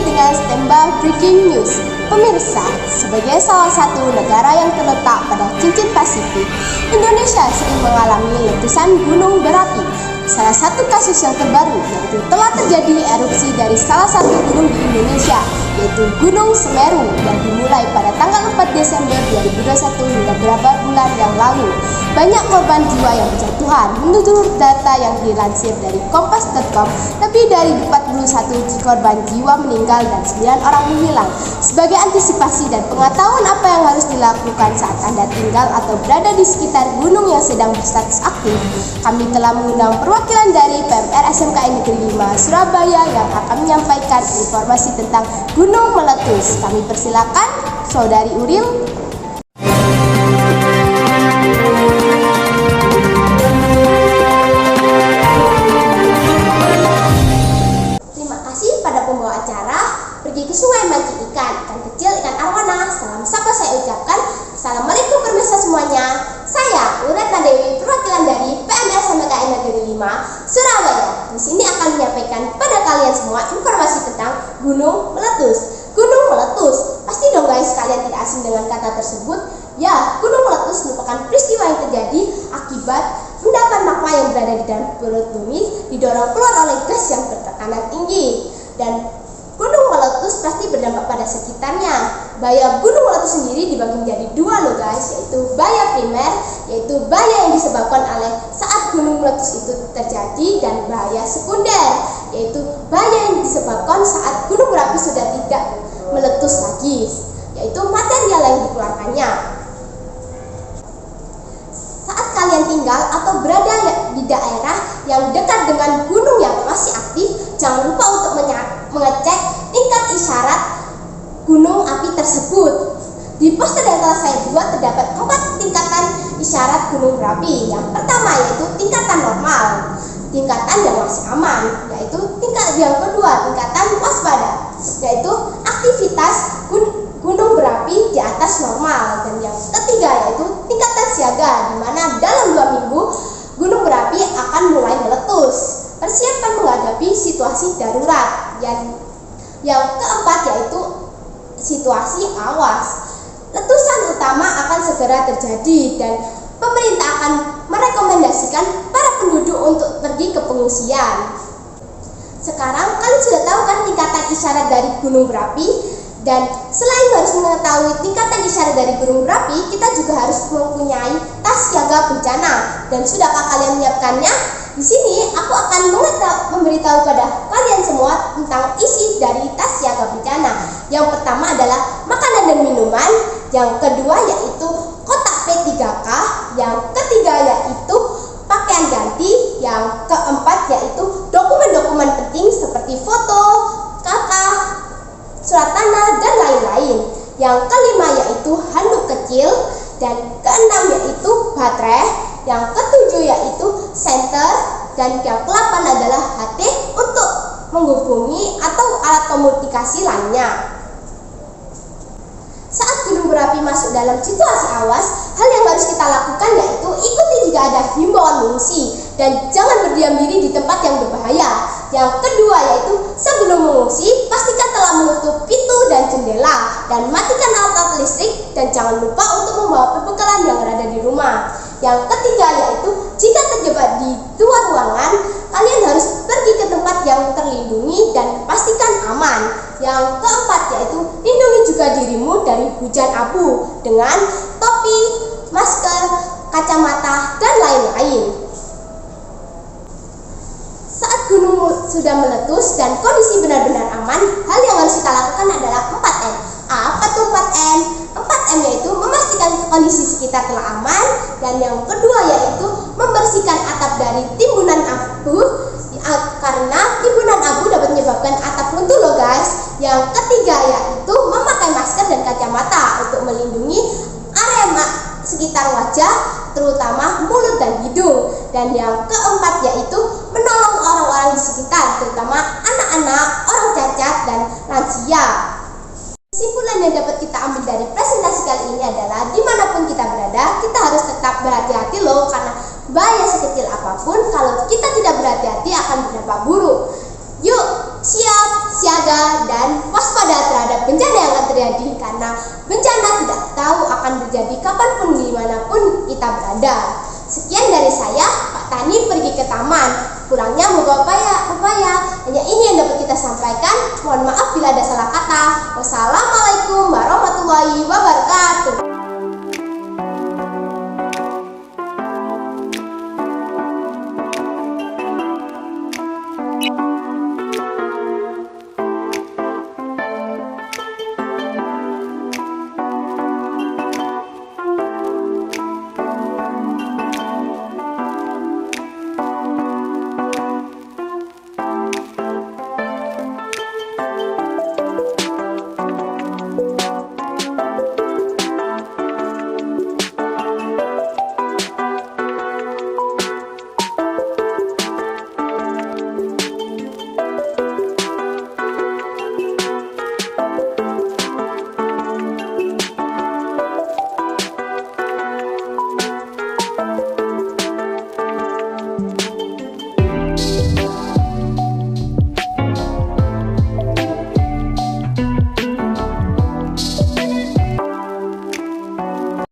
mulai dengan Stemba Breaking News. Pemirsa, sebagai salah satu negara yang terletak pada cincin Pasifik, Indonesia sering mengalami letusan gunung berapi. Salah satu kasus yang terbaru yaitu telah terjadi erupsi dari salah satu gunung di Indonesia, yaitu Gunung Semeru yang dimulai pada tanggal 4 Desember 2021 hingga beberapa bulan yang lalu. Banyak korban jiwa yang berjatuhan. Menurut data yang dilansir dari Kompas.com, lebih dari 41 korban jiwa meninggal dan 9 orang hilang. Sebagai antisipasi dan pengetahuan apa yang harus dilakukan saat Anda tinggal atau berada di sekitar gunung yang sedang berstatus aktif, kami telah mengundang perwakilan dari PMR SMKN Negeri 5 Surabaya yang akan menyampaikan informasi tentang gunung meletus. Kami persilakan Saudari Uril. Pembawa acara pergi ke sungai mancing ikan kecil, ikan arwana. Salam sapa saya ucapkan. Assalamualaikum pemirsa semuanya. Saya Uretna Dewi, perwakilan dari PMR SMKN Negeri 5 Surabaya. Di sini akan menyampaikan pada kalian semua informasi tentang gunung meletus. Gunung meletus, pasti dong guys kalian tidak asing dengan kata tersebut. Ya, gunung meletus merupakan peristiwa yang terjadi akibat endapan magma yang berada di dalam perut bumi didorong keluar oleh gas yang bertekanan tinggi. Dan gunung meletus pasti berdampak pada sekitarnya. Bahaya gunung meletus sendiri dibagi menjadi dua loh guys, yaitu bahaya primer, yaitu bahaya yang disebabkan oleh saat gunung meletus itu terjadi, dan bahaya sekunder, yaitu bahaya yang disebabkan saat gunung berapi sudah tidak meletus lagi, yaitu material yang dikeluarkannya. Saat kalian tinggal atau berada di daerah yang dekat dengan gunung yang masih aktif, jangan lupa untuk mengecek tingkat isyarat gunung api tersebut. Di poster yang telah saya buat terdapat 4 tingkatan isyarat gunung berapi. Yang pertama yaitu tingkatan normal, tingkatan yang masih aman, yaitu yang kedua tingkatan waspada, yaitu aktivitas gunung berapi di atas normal, dan yang ketiga yaitu tingkatan siaga, di mana dalam 2 minggu gunung berapi akan mulai meletus. Persiapan menghadapi situasi darurat. Yang keempat yaitu situasi awas. Letusan utama akan segera terjadi dan pemerintah akan merekomendasikan para penduduk untuk pergi ke pengungsian. Sekarang kalian sudah tahu kan tingkatan isyarat dari gunung berapi, dan selain harus mengetahui tingkatan isyarat dari gunung berapi, kita juga harus mempunyai tas siaga bencana. Dan sudahkah kalian menyiapkannya? Di sini aku akan memberitahu pada kalian semua tentang isi dari tas siaga bencana. Yang pertama adalah makanan dan minuman, yang kedua yaitu kotak P3K, yang ketiga yaitu pakaian ganti, yang keempat yaitu dokumen-dokumen penting seperti foto, kakak, surat tanah, dan lain-lain. Yang kelima yaitu handuk kecil, dan keenam yaitu baterai, yang ketujuh yaitu senter, dan yang ke-8 adalah HT untuk menghubungi atau alat komunikasi lainnya. Saat gunung berapi masuk dalam situasi awas, hal yang harus kita lakukan yaitu ikuti jika ada himbauan mengungsi, dan jangan berdiam diri di tempat yang berbahaya. Yang kedua yaitu sebelum mengungsi, pastikan telah menutup pintu dan jendela, dan matikan alat-alat listrik, dan jangan lupa untuk membawa perbekalan yang berada di rumah. Yang ketiga yaitu jika terjebak di luar ruangan, kalian harus pergi ke tempat yang terlindungi dan pastikan aman. Yang keempat yaitu lindungi juga dirimu dari hujan abu dengan topi, masker, kacamata, dan lain-lain. Saat gunung sudah meletus dan kondisi benar-benar aman, hal yang harus kita lakukan adalah 4M. Apa tuh 4M? 4M yaitu memastikan kondisi sekitar telah aman, dan yang kedua yaitu membersihkan atap dari timbunan abu, karena timbunan abu dapat menyebabkan atap runtuh loh guys. Yang ketiga yaitu memakai masker dan kacamata untuk melindungi area sekitar wajah, terutama mulut dan hidung. Dan yang keempat yaitu menolong orang-orang di sekitar, terutama anak-anak, orang cacat, dan lansia. Kesimpulan yang dapat kita ambil dari presentasi kali ini adalah dimanapun kita berada, kita harus tetap berhati-hati loh, karena bahaya sekecil apapun kalau kita tidak berhati-hati akan berdampak buruk. Yuk, siap, siaga, dan akan terjadi kapanpun dimanapun kita berada. Sekian dari saya, Pak Tani pergi ke taman. Pulangnya membawa pepaya. Hanya ini yang dapat kita sampaikan. Mohon maaf bila ada salah kata. Wassalamualaikum warahmatullahi wabarakatuh.